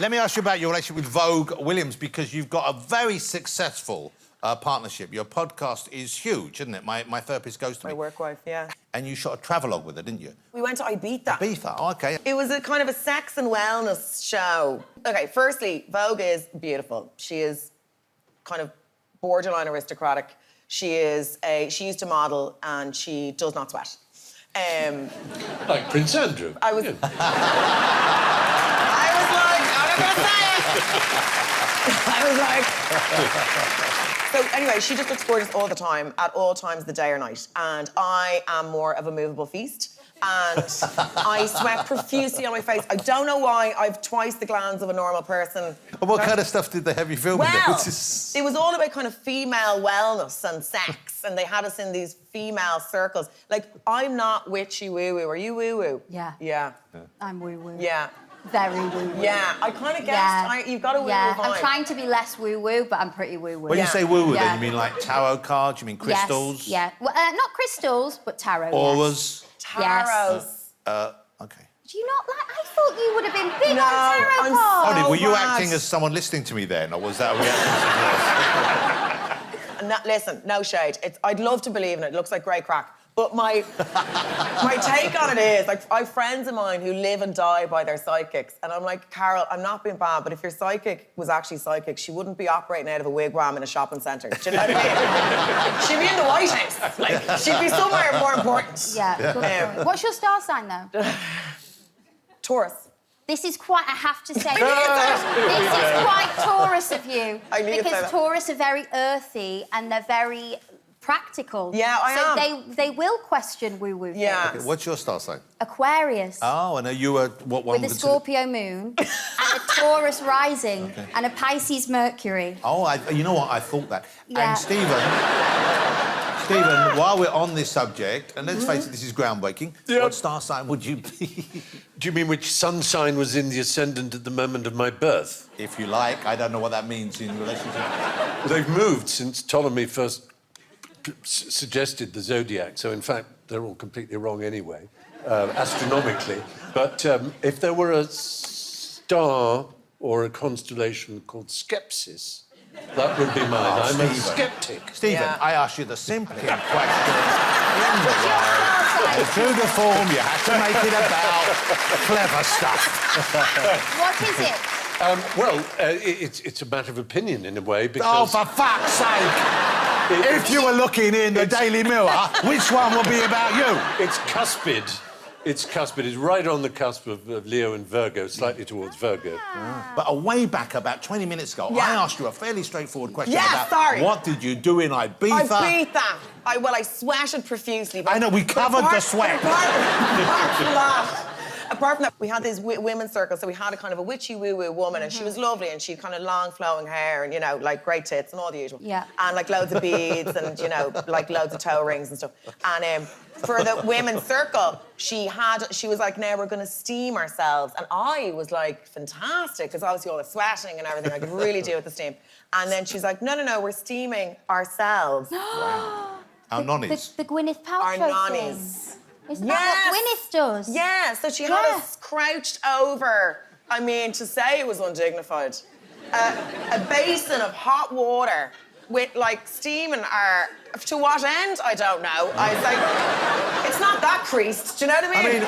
Let me ask you about your relationship with Vogue Williams, because you've got a very successful partnership. Your podcast is huge, isn't it? My therapist goes to me. My work wife, yeah. And you shot a travelogue with her, didn't you? We went to Ibiza. Ibiza, oh, OK. It was a kind of a sex and wellness show. OK, firstly, Vogue is beautiful. She is kind of borderline aristocratic. She used to model and she does not sweat. Like Prince Andrew. I was... Yeah. I was like, I'm not gonna say it! I was like... So anyway, she just looks gorgeous all the time, at all times of the day or night. And I am more of a movable feast. And I sweat profusely on my face. I don't know why. I've twice the glands of a normal person. What kind of stuff did they have you filming? Well, it was all about kind of female wellness and sex, and they had us in these female circles. Like, I'm not witchy woo-woo. Are you woo-woo? Yeah. Yeah. I'm woo-woo. Yeah. Very woo-woo. Yeah, I kind of guessed. You've got a woo-woo vibe. I'm trying to be less woo-woo, but I'm pretty woo-woo. When you say woo-woo, Yeah. then you mean like tarot cards? You mean crystals? Yes, yeah. Well, not crystals, but tarot. Auras? Tarots. OK. Do you not like... I thought you would have been big No, on tarot I'm cards. Tony, were you mad. acting as someone listening to me then, or was that a reaction? No, listen, no shade. I'd love to believe in it. It looks like great crack. But my take on it is, like, I have friends of mine who live and die by their psychics. And I'm like, Carol, I'm not being bad, but if your psychic was actually psychic, she wouldn't be operating out of a wigwam in a shopping centre. Do you know what I mean? She'd be in the White House. Like, she'd be somewhere more important. Yeah, good point. What's your star sign, though? Taurus. This is quite, I have to say, this is quite Taurus of you. I knew you'd say because that. Taurus are very earthy and they're very practical. Yeah, I am. So they will question woo-woo Yeah. things. What's your star sign? Aquarius. Oh, and are you what one With a would consider- Scorpio moon and a Taurus rising and a Pisces Mercury. Oh, you know what? I thought that. Yeah. And Stephen, while we're on this subject, and let's face it, this is groundbreaking, what star sign would you be? Do you mean which sun sign was in the ascendant at the moment of my birth? If you like. I don't know what that means in relationship. Well, they've moved since Ptolemy first suggested the Zodiac, so in fact, they're all completely wrong anyway, astronomically. But if there were a star or a constellation called Skepsis, that would be mine. I'm a skeptic. Stephen, Yeah. I asked you the simple question in the world. True to form, you had to make it about clever stuff. What is it? It's a matter of opinion in a way, Oh, because... for fuck's sake! If you were looking in the Daily Mirror, which one would be about you? It's cuspid. It's cuspid. It's right on the cusp of Leo and Virgo, slightly towards Virgo. But way back, about 20 minutes ago, I asked you a fairly straightforward question about what did you do in Ibiza? Ibiza. I sweated profusely. But I know, we covered the sweat. Apart from that, we had these women's circles, so we had a kind of a witchy woo-woo woman, and she was lovely, and she had kind of long flowing hair, and, you know, like great tits and all the usual. Yeah. And like loads of beads and, you know, like loads of toe rings and stuff. And for the women's circle, she was like, now we're gonna steam ourselves. And I was like, fantastic, because obviously all the sweating and everything, I could really do with the steam. And then she's like, no, we're steaming ourselves. Wow. Our nonnies. The Gwyneth Paltrow Our thing. nonnies. Isn't that what Gwyneth does? Yeah, so she had us crouched over, I mean, to say it was undignified, a basin of hot water with, like, steaming our... To what end? I don't know. I was like, it's not that creased, do you know what I mean? I mean,